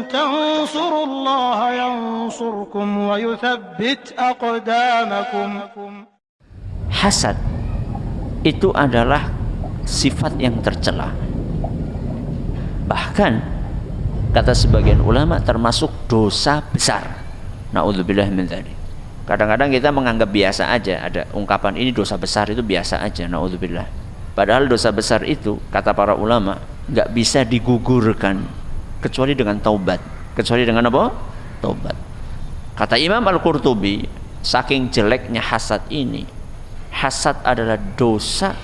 تنصروا الله ينصركم ويثبت أقدامكم. Hasad itu adalah sifat yang tercela. Bahkan kata sebagian ulama termasuk dosa besar. Na'udzubillah min dzalik. Kadang-kadang kita menganggap biasa aja, ada ungkapan ini dosa besar, itu biasa aja, na'udzubillah. Padahal dosa besar itu kata para ulama nggak bisa digugurkan kecuali dengan taubat. Kecuali dengan apa? Taubat. Kata Imam Al-Qurtubi, saking jeleknya hasad ini, hasad adalah dosa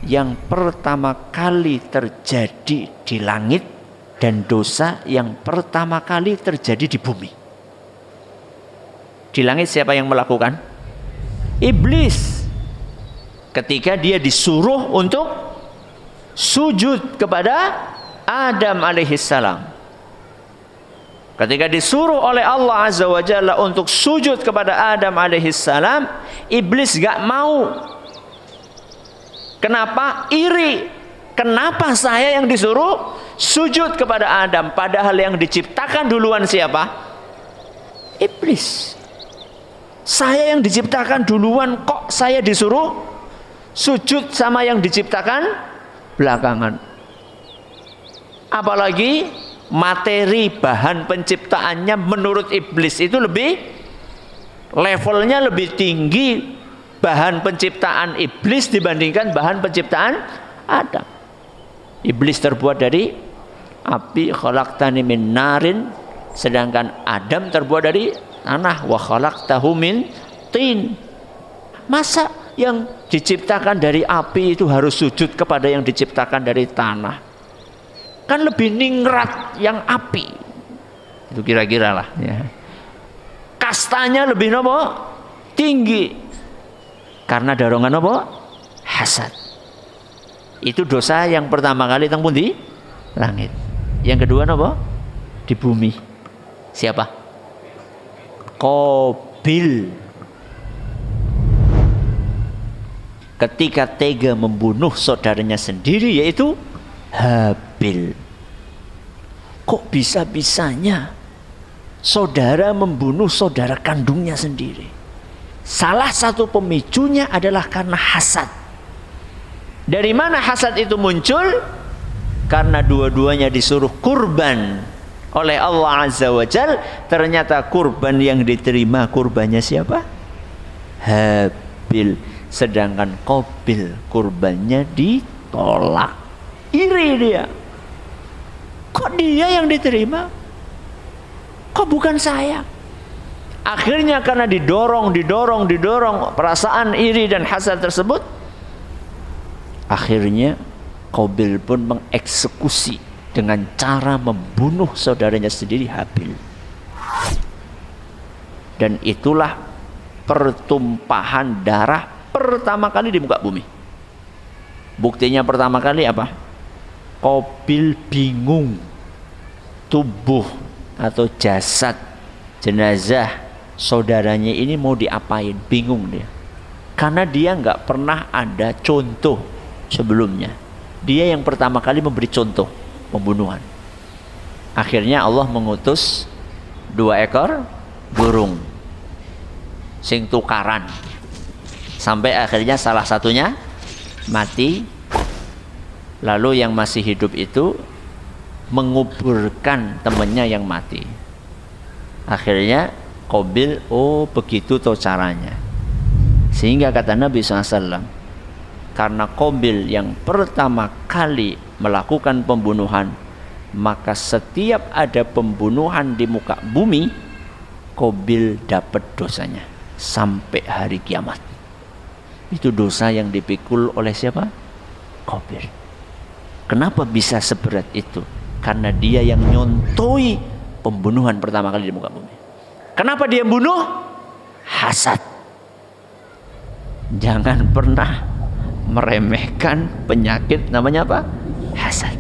yang pertama kali terjadi di langit dan dosa yang pertama kali terjadi di bumi. Di langit siapa yang melakukan? Iblis. Ketika dia disuruh untuk sujud kepada Adam alaihissalam. Ketika disuruh oleh Allah Azza wa Jalla untuk sujud kepada Adam alaihissalam, iblis gak mau. Kenapa? Iri. Kenapa saya yang disuruh sujud kepada Adam? Padahal yang diciptakan duluan siapa? Iblis. Saya yang diciptakan duluan, kok saya disuruh sujud sama yang diciptakan belakangan? Apalagi materi bahan penciptaannya menurut iblis itu levelnya lebih tinggi bahan penciptaan iblis dibandingkan bahan penciptaan Adam. Iblis terbuat dari api, khalaqtani min narin, sedangkan Adam terbuat dari tanah, wa khalaqtahu min tin. Masa yang diciptakan dari api itu harus sujud kepada yang diciptakan dari tanah? Kan lebih ningrat yang api. Itu kira-kira lah ya. Kastanya lebih nopo? Tinggi. Karena dorongan nopo? Hasad. Itu dosa yang pertama kali teng pundi? Langit. Yang kedua nopo? Di bumi. Siapa? Qabil. Ketika tega membunuh saudaranya sendiri, yaitu Habil. Kok bisa-bisanya saudara membunuh saudara kandungnya sendiri? Salah satu pemicunya adalah karena hasad. Dari mana hasad itu muncul? Karena dua-duanya disuruh kurban oleh Allah Azza wa Jal. Ternyata kurban yang diterima kurbannya siapa? Habil. Sedangkan Qabil kurbannya ditolak. Iri dia. Kok dia yang diterima? Kok bukan saya? Akhirnya karena didorong perasaan iri dan hasad tersebut, akhirnya Qabil pun mengeksekusi dengan cara membunuh saudaranya sendiri, Habil. Dan itulah pertumpahan darah pertama kali di muka bumi. Buktinya pertama kali apa? Qabil bingung, tubuh atau jasad jenazah saudaranya ini mau diapain, bingung dia. Karena dia nggak pernah ada contoh sebelumnya. Dia yang pertama kali memberi contoh pembunuhan. Akhirnya Allah mengutus 2 ekor burung sing tukaran, sampai akhirnya salah satunya mati. Lalu yang masih hidup itu menguburkan temannya yang mati. Akhirnya Qabil, oh begitu toh caranya. Sehingga kata Nabi SAW, karena Qabil yang pertama kali melakukan pembunuhan, maka setiap ada pembunuhan di muka bumi, Qabil dapat dosanya sampai hari kiamat. Itu dosa yang dipikul oleh siapa? Qabil. Kenapa bisa seberat itu? Karena dia yang nyontoi pembunuhan pertama kali di muka bumi. Kenapa dia bunuh? Hasad. Jangan pernah meremehkan penyakit namanya apa? Hasad.